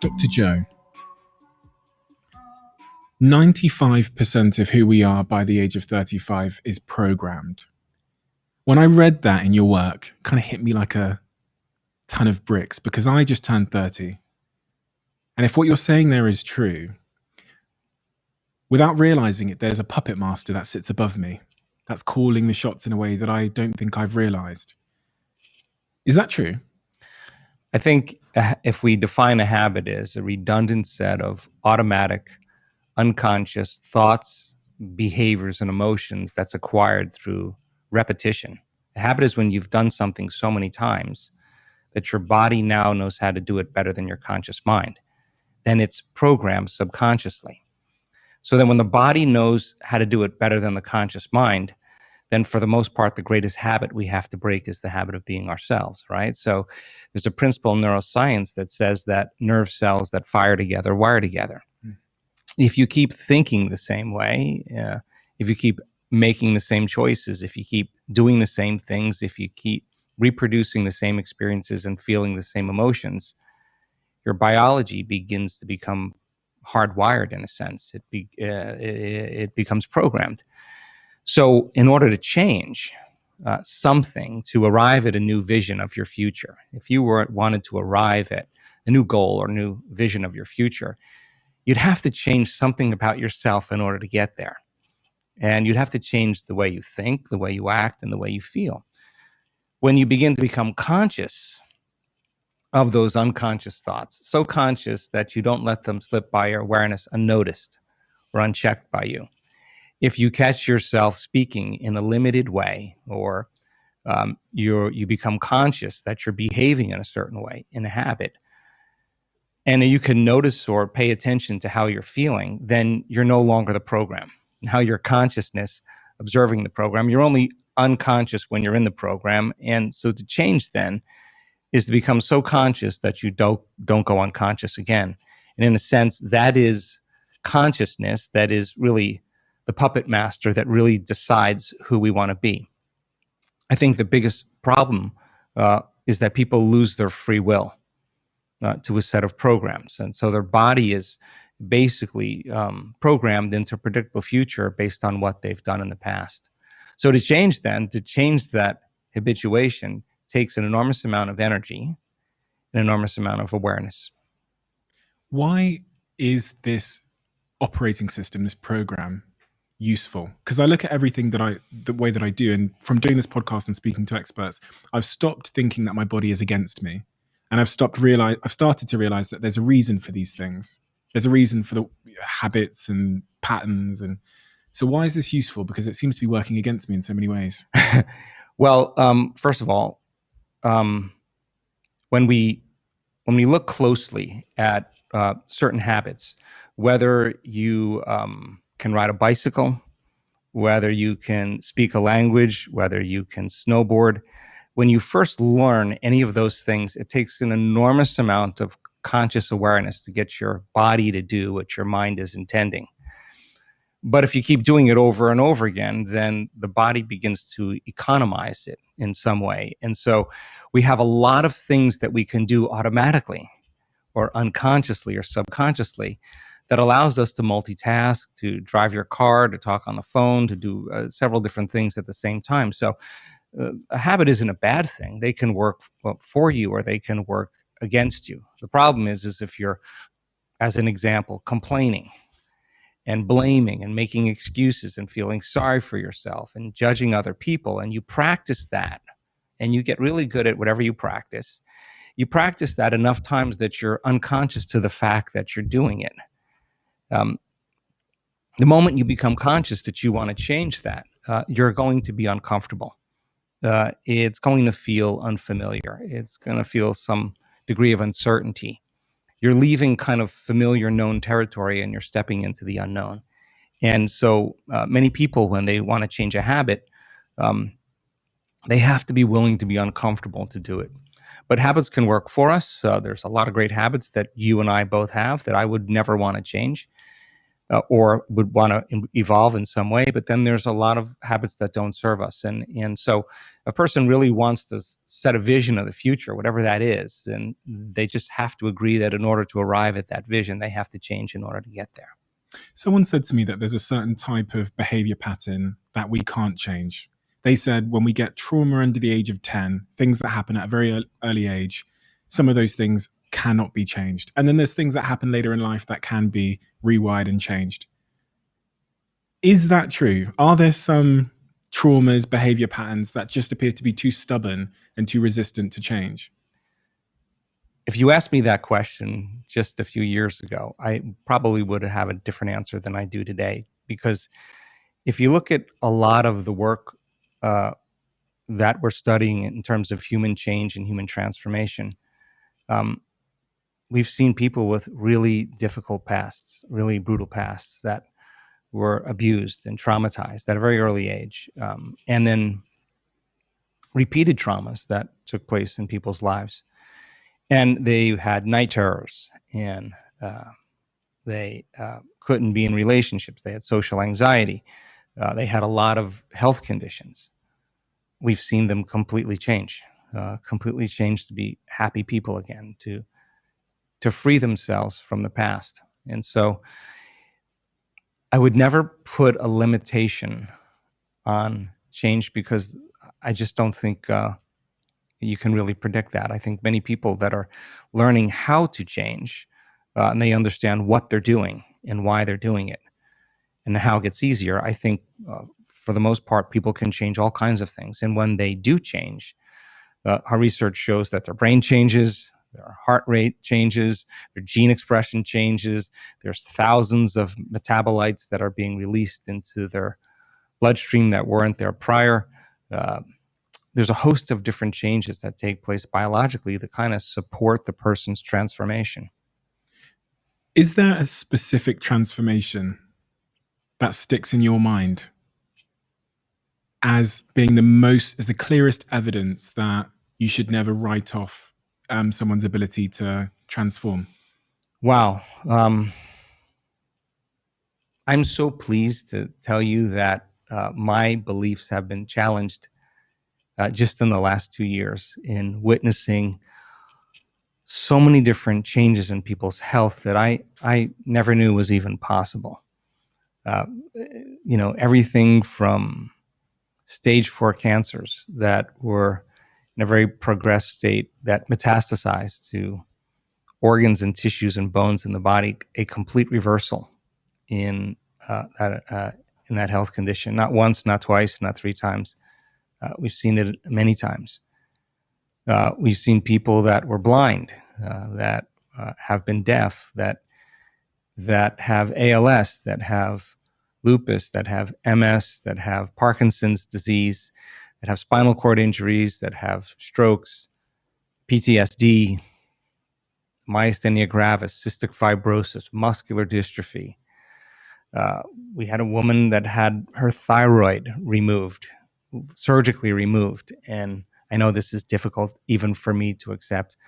Dr. Joe, 95% of who we are by the age of 35 is programmed. When I read that in your work, it kind of hit me like a ton of bricks because I just turned 30. And if what you're saying there is true, without realizing it, there's a puppet master that sits above me that's calling the shots in a way that I don't think I've realized. Is that true? I think if we define a habit as a redundant set of automatic, unconscious thoughts, behaviors, and emotions that's acquired through repetition. A habit is when you've done something so many times that your body now knows how to do it better than your conscious mind. Then it's programmed subconsciously. So then when the body knows how to do it better than the conscious mind, then for the most part, the greatest habit we have to break is the habit of being ourselves, right? So there's a principle in neuroscience that says that nerve cells that fire together wire together. If you keep thinking the same way, if you keep making the same choices, if you keep doing the same things, if you keep reproducing the same experiences and feeling the same emotions, your biology begins to become hardwired in a sense. It becomes programmed. So in order to change something, to arrive at a new vision of your future, if you wanted to arrive at a new goal or new vision of your future, you'd have to change something about yourself in order to get there. And you'd have to change the way you think, the way you act, and the way you feel. When you begin to become conscious of those unconscious thoughts, so conscious that you don't let them slip by your awareness unnoticed or unchecked by you. If you catch yourself speaking in a limited way, or you become conscious that you're behaving in a certain way, in a habit, and you can notice or pay attention to how you're feeling, then you're no longer the program. Now your consciousness observing the program, you're only unconscious when you're in the program. And so to change then is to become so conscious that you don't go unconscious again. And in a sense, that is consciousness that is really the puppet master that really decides who we want to be. I think the biggest problem is that people lose their free will to a set of programs. And so their body is basically programmed into a predictable future based on what they've done in the past. So to change that habituation takes an enormous amount of energy, an enormous amount of awareness. Why is this operating system, this program, useful? Because I look at everything the way that I do, and from doing this podcast and speaking to experts, I've stopped thinking that my body is against me. And I've started to realize that there's a reason for these things. There's a reason for the habits and patterns. And so why is this useful? Because it seems to be working against me in so many ways. Well, first of all, when we look closely at certain habits, whether you can ride a bicycle, whether you can speak a language, whether you can snowboard, when you first learn any of those things, it takes an enormous amount of conscious awareness to get your body to do what your mind is intending. But if you keep doing it over and over again, then the body begins to economize it in some way. And so we have a lot of things that we can do automatically or unconsciously or subconsciously that allows us to multitask, to drive your car, to talk on the phone, to do several different things at the same time. So a habit isn't a bad thing. They can work for you or they can work against you. The problem is if you're, as an example, complaining and blaming and making excuses and feeling sorry for yourself and judging other people, and you practice that and you get really good at whatever you practice that enough times that you're unconscious to the fact that you're doing it. The moment you become conscious that you want to change that, you're going to be uncomfortable. It's going to feel unfamiliar. It's going to feel some degree of uncertainty. You're leaving kind of familiar known territory and you're stepping into the unknown. And so many people, when they want to change a habit, they have to be willing to be uncomfortable to do it. But habits can work for us. There's a lot of great habits that you and I both have that I would never want to change. or would want to evolve in some way. But then there's a lot of habits that don't serve us. And so a person really wants to set a vision of the future, whatever that is, and they just have to agree that in order to arrive at that vision, they have to change in order to get there. Someone said to me that there's a certain type of behavior pattern that we can't change. They said when we get trauma under the age of 10, things that happen at a very early age, some of those things cannot be changed. And then there's things that happen later in life that can be rewired and changed. Is that true? Are there some traumas, behavior patterns that just appear to be too stubborn and too resistant to change? If you asked me that question just a few years ago, I probably would have a different answer than I do today. Because if you look at a lot of the work that we're studying in terms of human change and human transformation, we've seen people with really difficult pasts, really brutal pasts that were abused and traumatized at a very early age, and then repeated traumas that took place in people's lives. And they had night terrors, and they couldn't be in relationships. They had social anxiety. They had a lot of health conditions. We've seen them completely change to be happy people again, to free themselves from the past. And so I would never put a limitation on change, because I just don't think you can really predict that. I think many people that are learning how to change, and they understand what they're doing and why they're doing it and how it gets easier. I think for the most part, people can change all kinds of things. And when they do change, our research shows that their brain changes, their heart rate changes, their gene expression changes. There's thousands of metabolites that are being released into their bloodstream that weren't there prior. There's a host of different changes that take place biologically that kind of support the person's transformation. Is there a specific transformation that sticks in your mind as being the clearest evidence that you should never write off someone's ability to transform? Wow. I'm so pleased to tell you that my beliefs have been challenged just in the last 2 years in witnessing so many different changes in people's health that I never knew was even possible. Uh, everything from stage 4 cancers that were in a very progressed state that metastasized to organs and tissues and bones in the body, a complete reversal in that health condition. Not once, not twice, not 3 times. We've seen it many times. We've seen people that were blind, that have been deaf, that have ALS, that have lupus, that have MS, that have Parkinson's disease, that have spinal cord injuries, that have strokes, PTSD, myasthenia gravis, cystic fibrosis, muscular dystrophy. We had a woman that had her thyroid removed, surgically removed, and I know this is difficult even for me to accept,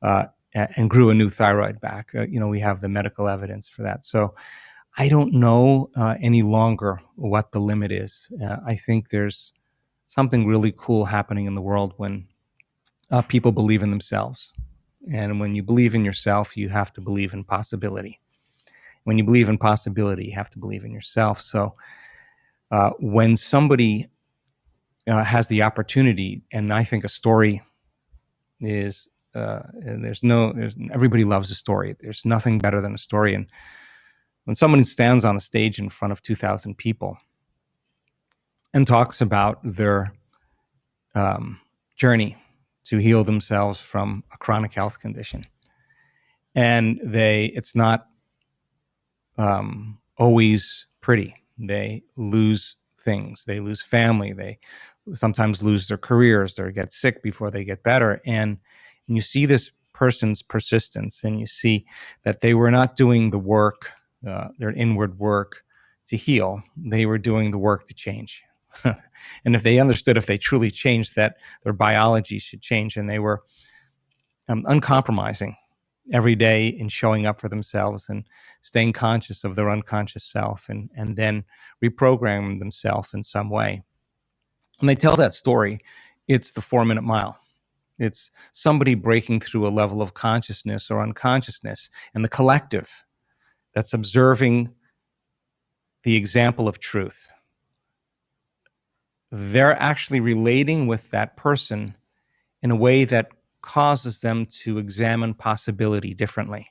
and grew a new thyroid back. We have the medical evidence for that. So I don't know any longer what the limit is. I think there's something really cool happening in the world when people believe in themselves. And when you believe in yourself, you have to believe in possibility. When you believe in possibility, you have to believe in yourself. So when somebody has the opportunity, and I think a story is, everybody loves a story. There's nothing better than a story. And when someone stands on a stage in front of 2,000 people and talks about their journey to heal themselves from a chronic health condition, and it's not always pretty. They lose things. They lose family. They sometimes lose their careers. They get sick before they get better. And you see this person's persistence, and you see that they were not doing the work, their inward work to heal. They were doing the work to change. And if they understood, if they truly changed, that their biology should change, and they were uncompromising every day in showing up for themselves and staying conscious of their unconscious self, and then reprogramming themselves in some way. When they tell that story, it's the 4-minute mile. It's somebody breaking through a level of consciousness or unconsciousness, and the collective that's observing the example of truth. They're actually relating with that person in a way that causes them to examine possibility differently.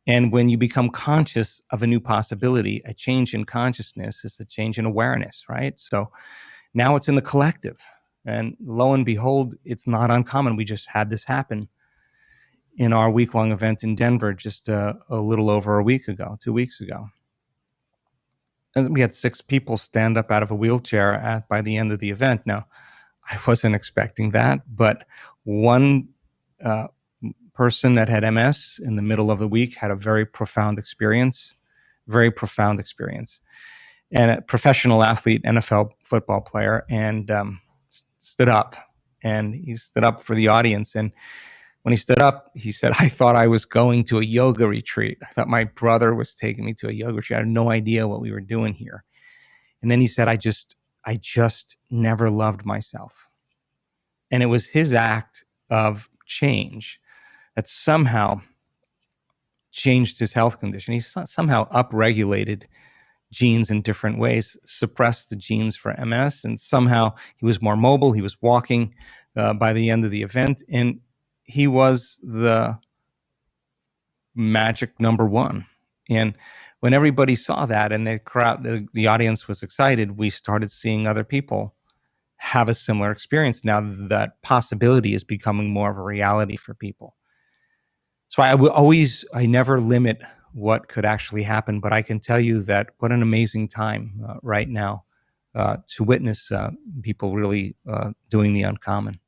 And when you become conscious of a new possibility, a change in consciousness is a change in awareness, right? So now it's in the collective. And lo and behold, it's not uncommon. We just had this happen in our week-long event in Denver just a little over a week ago, 2 weeks ago. And we had 6 people stand up out of a wheelchair by the end of the event. Now, I wasn't expecting that, but one person that had MS in the middle of the week had a very profound experience, and a professional athlete, NFL football player, and stood up. And he stood up for the audience. And when he stood up, he said, "I thought I was going to a yoga retreat. I thought my brother was taking me to a yoga retreat. I had no idea what we were doing here." And then he said, I just never loved myself. And it was his act of change that somehow changed his health condition. He somehow upregulated genes in different ways, suppressed the genes for MS, and somehow he was more mobile. He was walking by the end of the event, and he was the magic number one. And when everybody saw that and the crowd, the audience was excited, we started seeing other people have a similar experience. Now that possibility is becoming more of a reality for people. So I never limit what could actually happen, but I can tell you that what an amazing time right now to witness people really doing the uncommon.